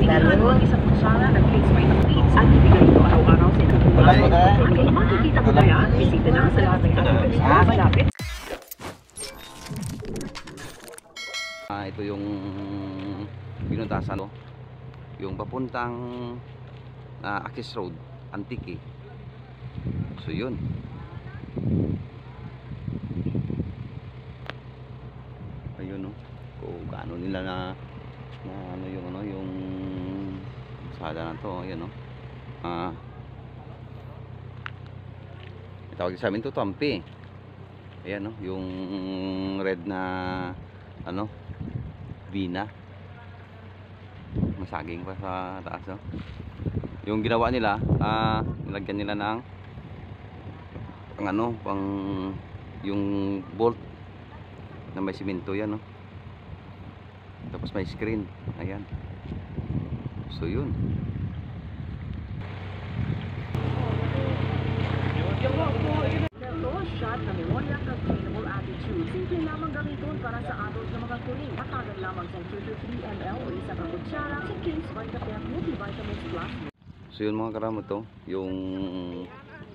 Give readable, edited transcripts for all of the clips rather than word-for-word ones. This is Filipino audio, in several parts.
Ang isang kutsara ng case vitamins at ibigay ito araw-araw sa inyo. Ang iyong makikita mo na yan, bisita na sa lahat ng ating malapit. Ito yung pinuntasan ko, yung papuntang Access Road, Antique. So yun. Ayun, no, kung gaano nila na ano yung sada na to. Ayan, no. Tawag sa amin to Tampi. Ayan, no, yung red na ano, Vina. Masaging pa sa taas, no. Yung ginawa nila, nilagyan nila ng pang yung bolt na may simento, yan, no. Tapos may screen, ayan. So yun. Shot na memorya ng trainable attitude. Simple lamang gamiton para sa adult na mga kuring. Matagal lamang sa 2-3 ml o isa ka kutsara sa King's Vitapen Multivitamins Plus. So yun mga karamo, to yung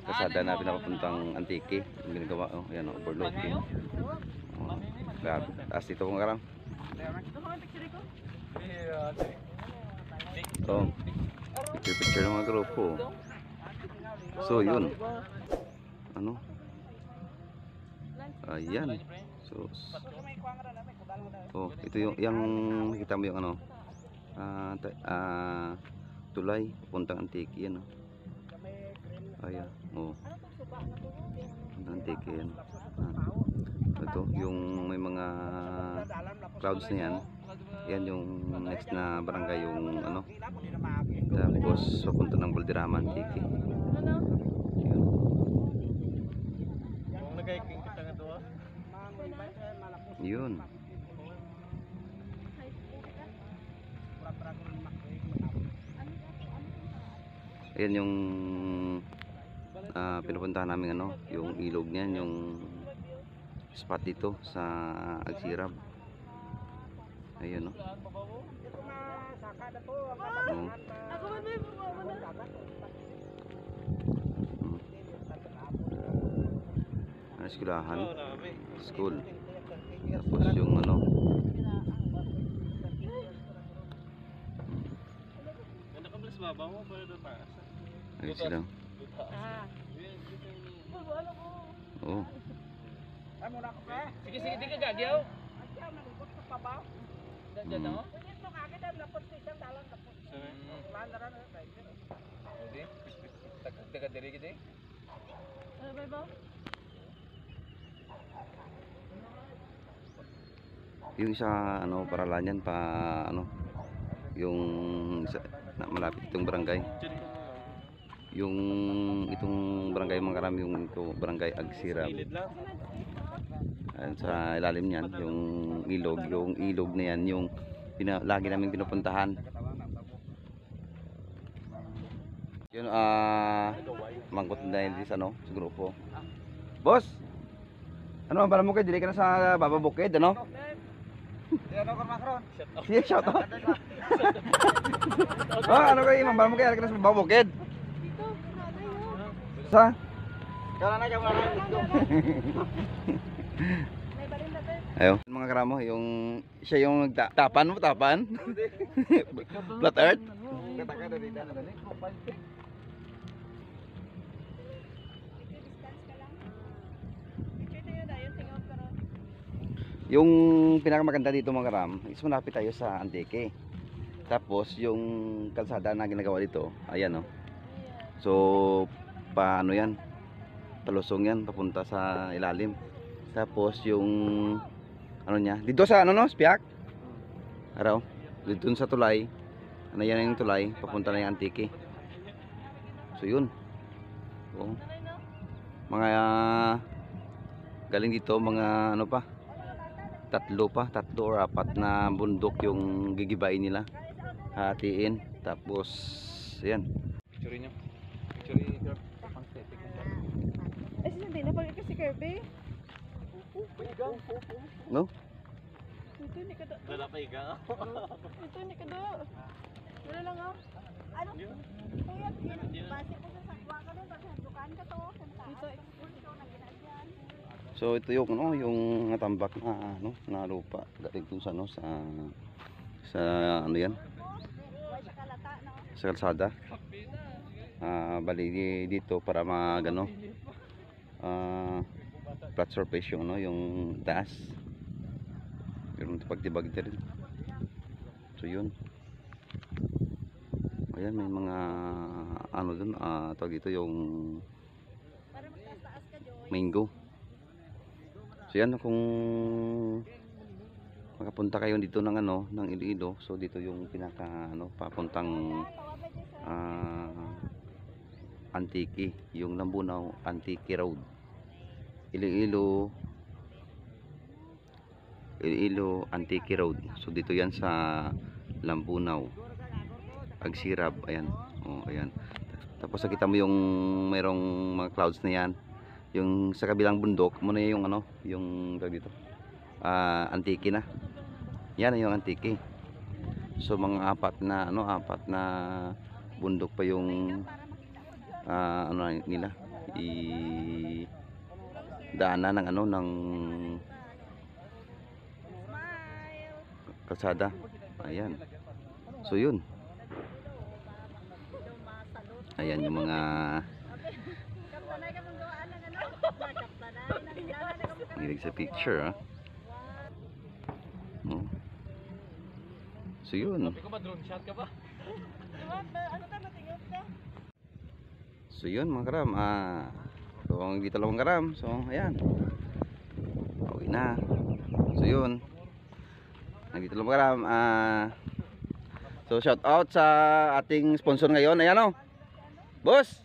kasada na pinapapuntang Antique, yung ginagawa, oh, ayan, overlooking. Grabe, taas dito mga karam. So, picture ng mga grupo. So yun, ano, ayan. So ito yung nakita mo yung ano, tulay puntang Antique, yan, ayan, oh, puntang Antique yan. Ito yung may mga clouds na yan. Yan yung next na barangay, yung ano, tapos papunta ng Balderrama, Antique. Yun. Ayan yung pinupuntahan namin, ano, yung ilog niyan, yung spot dito sa Agsirab. Ayun, no. Eskwelahan, school. Tapos yung ano, ayun sila. Oh. Sige, di ka gagyaw. Yung isa, ano, paralan yan pa, ano, yung isa, malapit itong barangay, yung itong barangay mga karami, yung ito barangay Agsirab. Ayan, sa ilalim niyan yung ilog na yan, yung lagi namin pinupuntahan. Yun, mangkot na yun sa, ano, sa grupo. Boss, ano ang mo kayo, dili ka na sa Baba Bukid, ano? Siya, shout out. Oh, ano kayo, mambala mo kayo, ka na sa Baba Bukid. Sa? Ayo, mga karamo, yung siya yung tapan mo, tapan. Flat earth. Yung pinakamaganda dito mga karam, is malapit tayo sa Antique. Tapos yung kalsada na ginagawa dito, ayan, no. So paano yan? Palusong yan papunta sa ilalim. Tapos yung ano niya, dito sa ano, no, Spiak? Araw, dito sa tulay. Ano yan yung tulay, papunta na yung Antique. So yun. Oh. Mga galing dito, mga ano pa, tatlo or apat na bundok yung gigibain nila, hatiin. Tapos yan, picture nyo, picture pang static eh sinabi na pag kasi Kirby no? Ito ni kada. Wala pa iga. Ito ni kada. Wala ano? Kuya, base ko sa sakwa ka doon, tapos dukaan ka to, sa taas. Ito, nagginadyan. So ito yung ano, yung natambak na ano, na lupa galing dun sa ano sa ano yan, Wala siya kalata, no? sa kalsada. Bali dito para magano flat surface yung ano, yung taas. Pero pagtibag din. So yun. Ayan, may mga ano dun, tawag dito yung Para magtaas-taas ka, Joy. mango. So yan, kung makapunta kayo dito ng ano, ng Iloilo, so dito yung pinaka ano, papuntang Antique, yung Lambunaw Antique Road. Iloilo Antique Road. So dito yan sa Lambunaw Agsirab, ayan. Oh, ayan. Tapos nakita mo yung mayroong mga clouds na yan. Yung sa kabilang bundok, muna yung ano, yung tawag dito. Antique na. Yan yung Antique. So mga apat na bundok pa yung ano nila, daanan ng ano, ng Smile. kalsada. Ayan. So yun. Ayan yung mga Kaptanay ka mong doon ng ano? Kaptanay. Nagdala na ka nilig sa picture, ha. Oh. So yun. Sabi ko ba drone shot ka ba? Ano ka, matingot ka? So yun mga karam, so dito lang mga karam, so ayan, pauwi na. So yun, nandito lang mga karam. So shout out sa ating sponsor ngayon, ayan o, boss,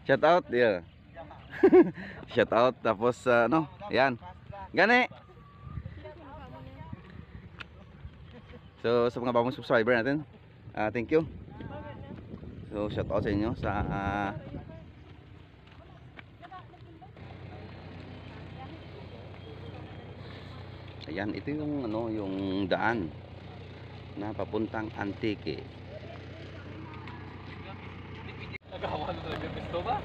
shout out, yeah. Shout out, tapos ano, ayan, gani. So sa mga bagong subscriber natin, thank you. So shout out sa inyo sa ayan, ito yung ano, yung daan na papuntang Antique. Nagawa na talaga gusto ba?